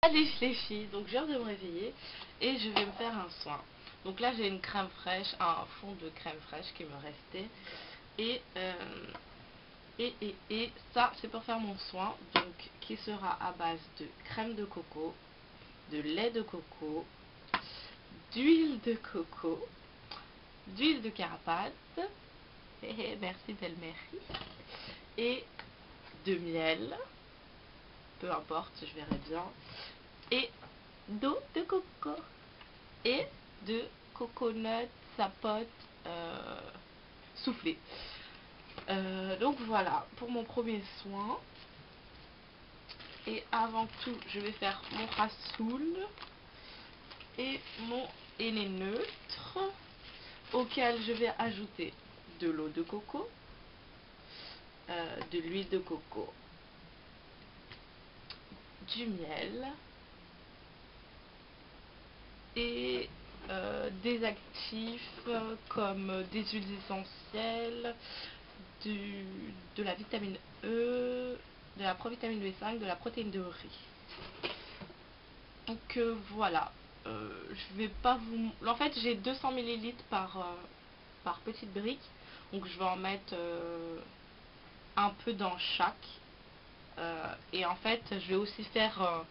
Allez les filles, donc je viens de me réveiller et je vais me faire un soin. Donc là j'ai une crème fraîche, un fond de crème fraîche qui me restait et ça c'est pour faire mon soin, donc qui sera à base de crème de coco, de lait de coco, d'huile de coco, d'huile de carapace, merci belle-mère, et de miel, peu importe, je verrai bien, et d'eau de coco et de coconut sapote soufflé. Donc voilà pour mon premier soin. Et avant tout, je vais faire mon rasoul et mon henné neutre, auquel je vais ajouter de l'eau de coco, de l'huile de coco, du miel et des actifs comme des huiles essentielles, de la vitamine E, de la provitamine B5, de la protéine de riz. Donc voilà, je vais pas vous... En fait j'ai 200 ml par petite brique, donc je vais en mettre un peu dans chaque. Et en fait je vais aussi faire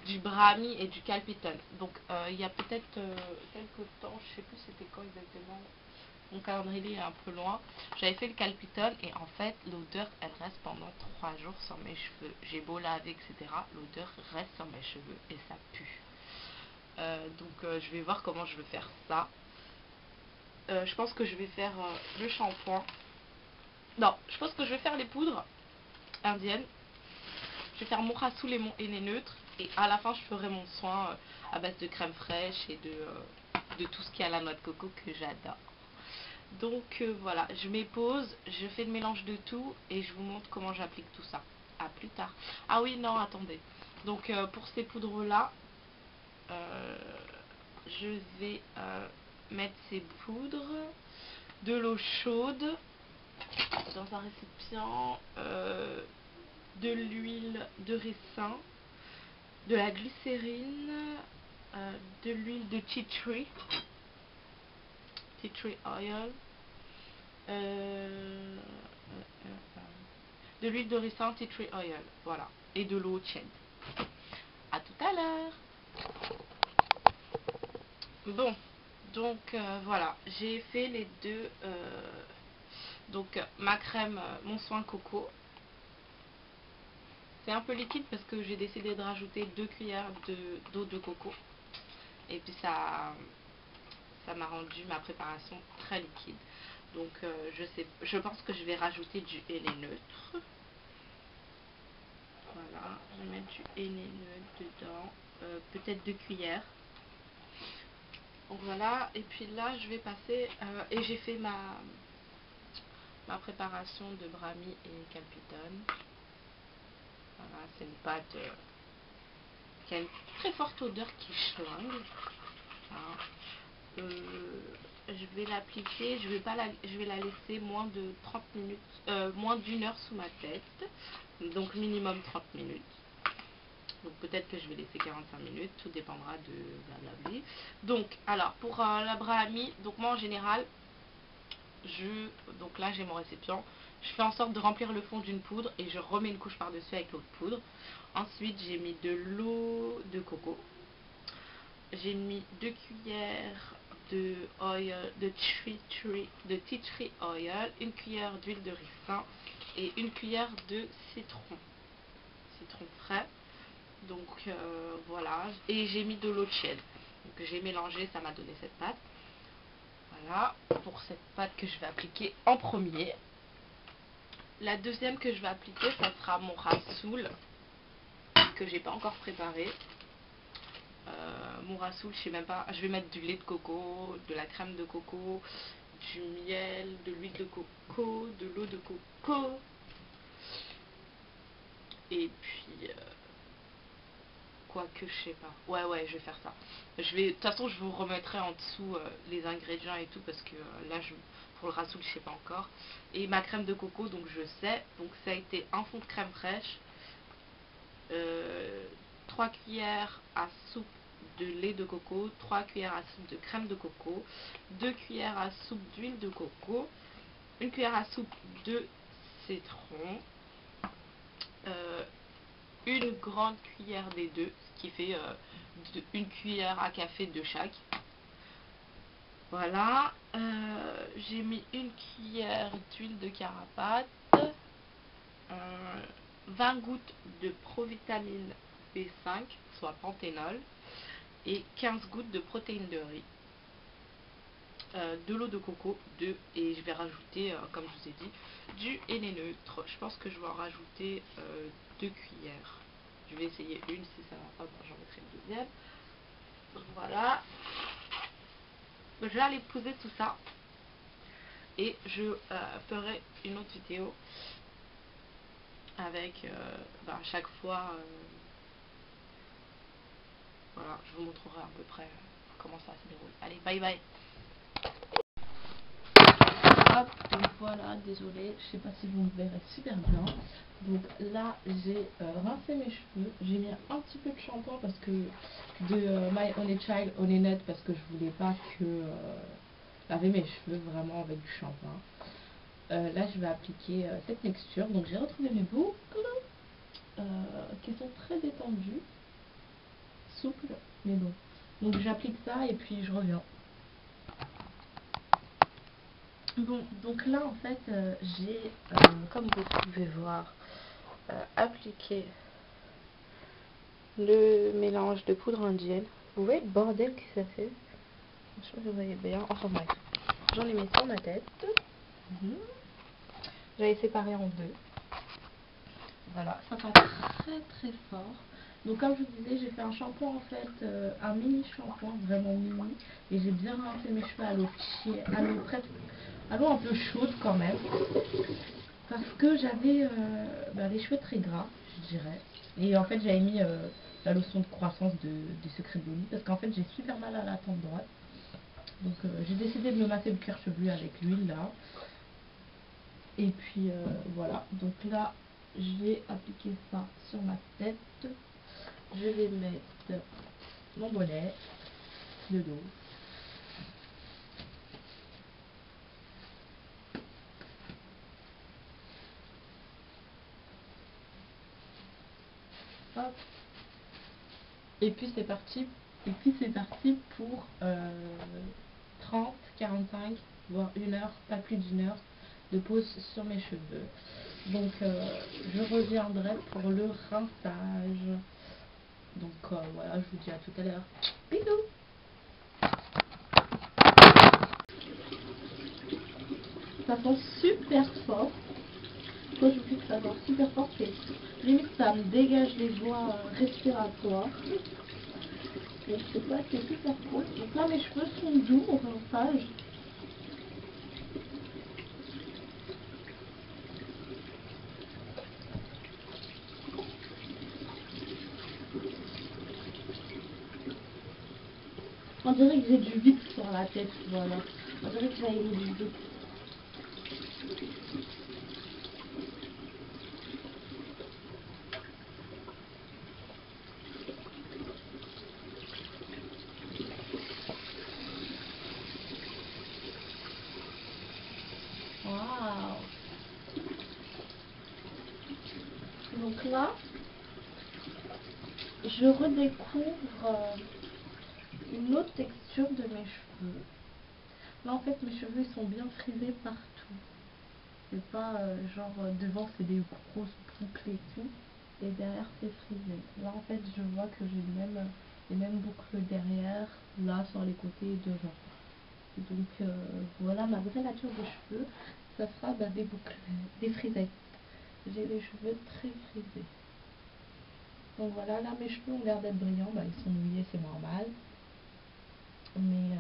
du brahmi et du calpitone. Donc il y a peut-être quelques temps, je sais plus c'était quand exactement, mon calendrier est un peu loin, j'avais fait le calpitone et en fait l'odeur elle reste pendant 3 jours sur mes cheveux. J'ai beau laver etc, l'odeur reste sur mes cheveux et ça pue. Donc je vais voir comment je vais faire ça. Je pense que je vais faire le shampoing. Non, je pense que je vais faire les poudres indiennes. Je vais faire mon rasoul et mon henné neutre. Et à la fin, je ferai mon soin à base de crème fraîche et de tout ce qui a la noix de coco que j'adore. Donc voilà, je m'épose, je fais le mélange de tout et je vous montre comment j'applique tout ça. À plus tard. Ah oui, non, attendez. Donc pour ces poudres-là, je vais mettre ces poudres, de l'eau chaude dans un récipient, de l'huile de ricin, de la glycérine, de l'huile de tea tree oil, de l'huile de ricin, tea tree oil, voilà, et de l'eau tiède. À tout à l'heure. Bon, donc voilà, j'ai fait les deux. Donc ma crème, mon soin coco. C'est un peu liquide parce que j'ai décidé de rajouter 2 cuillères d'eau de coco. Et puis ça m'a rendu ma préparation très liquide. Donc je pense que je vais rajouter du henné neutre. Voilà, je vais mettre du henné neutre dedans. Peut-être 2 cuillères. Donc voilà, et puis là je vais passer, et j'ai fait ma préparation de brahmi et calpitone. Voilà, c'est une pâte qui a une très forte odeur qui schlingue. Voilà. Je vais l'appliquer, je vais la laisser moins de 30 minutes, moins d'1 heure sous ma tête, donc minimum 30 minutes. Donc peut-être que je vais laisser 45 minutes, tout dépendra de blablabli. Donc alors pour la brahmi, donc moi en général, donc là j'ai mon récipient, je fais en sorte de remplir le fond d'une poudre et je remets une couche par dessus avec l'autre poudre. Ensuite j'ai mis de l'eau de coco, j'ai mis 2 cuillères de tea tree oil, une cuillère d'huile de ricin et une cuillère de citron frais. Donc voilà, et j'ai mis de l'eau tiède, donc j'ai mélangé, ça m'a donné cette pâte. Voilà pour cette pâte que je vais appliquer en premier. La deuxième que je vais appliquer, ça sera mon rasoul que j'ai pas encore préparé. Mon rasoul, je sais même pas, je vais mettre du lait de coco, de la crème de coco, du miel, de l'huile de coco, de l'eau de coco, et puis quoique je sais pas, ouais je vais faire ça. De toute façon je vous remettrai en dessous les ingrédients et tout, parce que là pour le rasoul je sais pas encore. Et ma crème de coco, donc je sais, donc ça a été un fond de crème fraîche, 3 cuillères à soupe de lait de coco, 3 cuillères à soupe de crème de coco, 2 cuillères à soupe d'huile de coco, 1 cuillère à soupe de citron, une grande cuillère des deux, ce qui fait une cuillère à café de chaque. Voilà, j'ai mis une cuillère d'huile de carapate, 20 gouttes de provitamine B5, soit panthénol, et 15 gouttes de protéines de riz, de l'eau de coco, et je vais rajouter, comme je vous ai dit, du henné neutre. Je pense que je vais en rajouter 2 cuillères. Je vais essayer une, si ça va pas, j'en mettrai une deuxième. Voilà. Je vais aller poser tout ça et je ferai une autre vidéo avec à chaque fois voilà, je vous montrerai à peu près comment ça se déroule. Allez, bye bye. Hop, donc voilà, désolé, je sais pas si vous me verrez super bien. Donc là, j'ai rincé mes cheveux. J'ai mis un petit peu de shampoing parce que de My Honey Child Honey Nut, parce que je voulais pas que laver mes cheveux vraiment avec du shampoing. Là, je vais appliquer cette mixture. Donc j'ai retrouvé mes boucles qui sont très détendues, souples, mais bon. Donc j'applique ça et puis je reviens. Bon, donc là en fait j'ai, comme vous pouvez voir, appliqué le mélange de poudre indienne. Vous voyez le bordel que ça fait? Je sais pas si vous voyez bien. Enfin bref, j'en ai mis sur ma tête. J'avais séparé en deux. Voilà, ça va très très fort. Donc comme je vous disais, j'ai fait un shampoing en fait, un mini shampoing, vraiment mini. Et j'ai bien rincé mes cheveux à l'eau à l'eau un peu chaude quand même. Parce que j'avais les cheveux très gras, je dirais. Et en fait j'avais mis la lotion de croissance du Secret de Dolly. Parce qu'en fait j'ai super mal à la tempe droite. Donc j'ai décidé de me masser le cuir chevelu avec l'huile là. Et puis voilà, donc là je vais appliquer ça sur ma tête. Je vais mettre mon bonnet de dos. Hop. Et puis c'est parti. Et puis c'est parti pour 30, 45, voire 1 heure, pas plus d'1 heure de pause sur mes cheveux. Donc je reviendrai pour le rinçage. Donc voilà, je vous dis à tout à l'heure. Bisous. Ça sent super fort. Quand je vous dis que ça sent super fort, c'est limite ça me dégage les voies respiratoires. Donc je sais pas, c'est super cool. Donc là mes cheveux sont doux au rinçage. On dirait que j'ai du vide sur la tête, voilà. On dirait que j'avais mis du vide. Waouh. Donc là, je redécouvre une autre texture de mes cheveux. Là en fait mes cheveux ils sont bien frisés partout. C'est pas genre devant c'est des grosses boucles et tout. Et derrière c'est frisé. Là en fait je vois que j'ai les mêmes boucles derrière, là sur les côtés et devant. Donc voilà ma vraie nature de cheveux. Ça sera des boucles, des frisettes. J'ai les cheveux très frisés. Donc voilà, là mes cheveux ont l'air d'être brillants, ils sont mouillés, c'est normal. Mais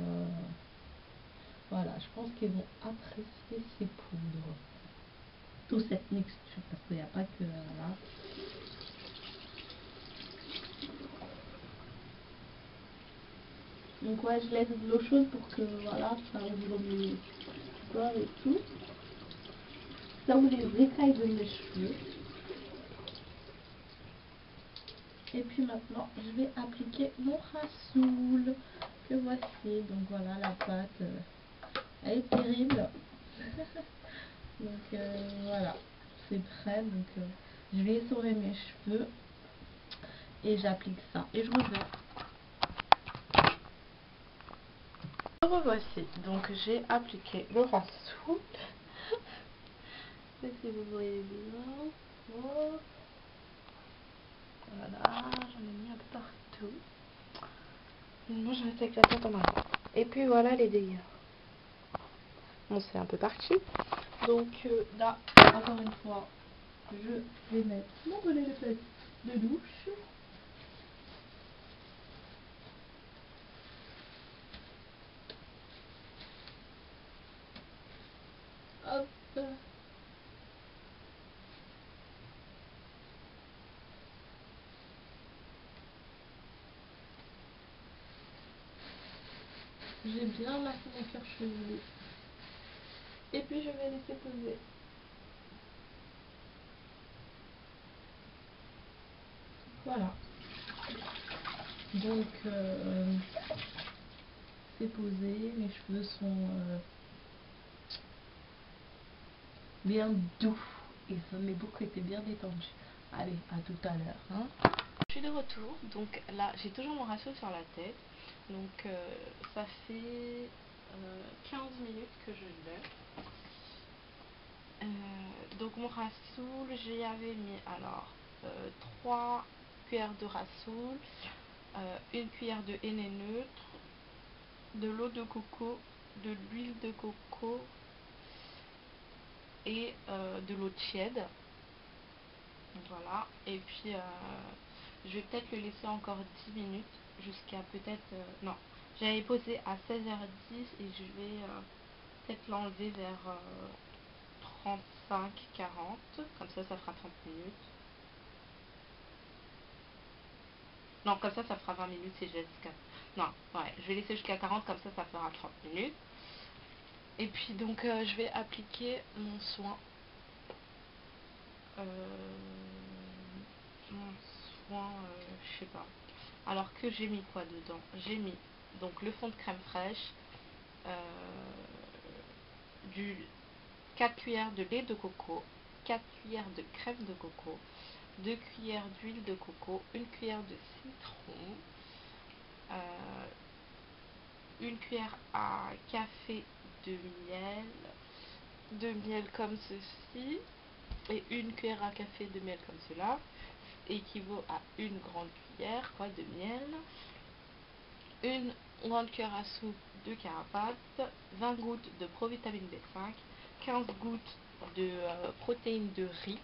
voilà, je pense qu'ils vont apprécier ces poudres. Toute cette mixture, parce qu'il n'y a pas que là. Donc ouais, je laisse de l'eau chaude pour que voilà, ça ouvre mes corps et tout. Ça ouvre les écailles de mes cheveux. Et puis maintenant, je vais appliquer mon rassoul que voici. Donc voilà, la pâte, elle est terrible. Donc voilà, c'est prêt. Donc je vais essorer mes cheveux et j'applique ça. Et je reviens. Me revoici. Donc j'ai appliqué le rassoul. Si vous voyez bien. Oh. Voilà, j'en ai mis un peu partout. Moi je reste avec la tête en arrière. Et puis voilà les dégâts. Bon, c'est un peu parti. Donc là, encore une fois, je vais mettre mon bonnet de fête de douche. Hop. J'ai bien massé mon cuir chevelu. Et puis je vais laisser poser. Voilà. Donc c'est posé, mes cheveux sont bien doux et mes boucles étaient bien détendues. Allez, à tout à l'heure. Hein. Je suis de retour, donc là j'ai toujours mon rassoul sur la tête. Donc ça fait 15 minutes que je l'ai. Donc mon rassoul, j'y avais mis alors 3 cuillères de rassoul, une cuillère de henné neutre, de l'eau de coco, de l'huile de coco et de l'eau tiède. Voilà, et puis je vais peut-être le laisser encore 10 minutes jusqu'à peut-être... non, j'avais posé à 16h10 et je vais peut-être l'enlever vers 35-40, comme ça fera 30 minutes. Non, comme ça fera 20 minutes si je laisse jusqu'à... Non, ouais, je vais laisser jusqu'à 40, comme ça fera 30 minutes. Et puis donc je vais appliquer mon soin. Mon soin, je sais pas. Alors que j'ai mis quoi dedans? J'ai mis donc le fond de crème fraîche, du 4 cuillères de lait de coco, 4 cuillères de crème de coco, 2 cuillères d'huile de coco, une cuillère de citron, une cuillère à café de miel comme ceci, et une cuillère à café de miel comme cela, équivaut à une grande cuillère de miel, une grande cuillère à soupe de carapace, 20 gouttes de provitamine B5, 15 gouttes de protéines de riz,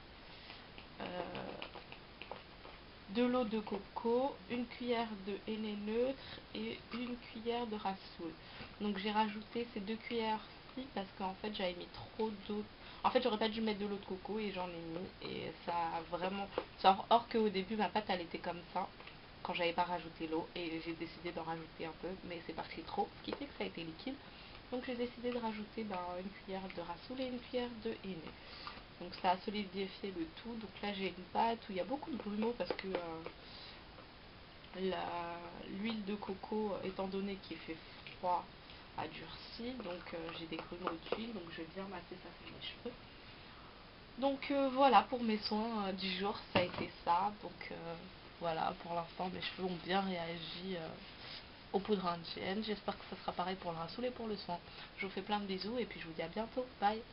de l'eau de coco, une cuillère de henné neutre et une cuillère de rassoul. Donc j'ai rajouté ces 2 cuillères-ci parce qu'en fait j'avais mis trop d'eau. En fait j'aurais pas dû mettre de l'eau de coco et j'en ai mis et ça a vraiment... Or qu'au début ma pâte elle était comme ça quand j'avais pas rajouté l'eau et j'ai décidé d'en rajouter un peu mais c'est parti trop, ce qui fait que ça a été liquide. Donc j'ai décidé de rajouter une cuillère de rassoul et une cuillère de henné. Donc ça a solidifié le tout. Donc là j'ai une pâte où il y a beaucoup de grumeaux parce que l'huile de coco, étant donné qu'il fait froid, a durci. Donc j'ai des grumeaux d'huile. Donc je vais bien masser ça sur mes cheveux. Donc voilà pour mes soins du jour, ça a été ça. Donc voilà, pour l'instant mes cheveux ont bien réagi aux poudres indiennes. J'espère que ça sera pareil pour le rassoul et pour le soin. Je vous fais plein de bisous et puis je vous dis à bientôt. Bye.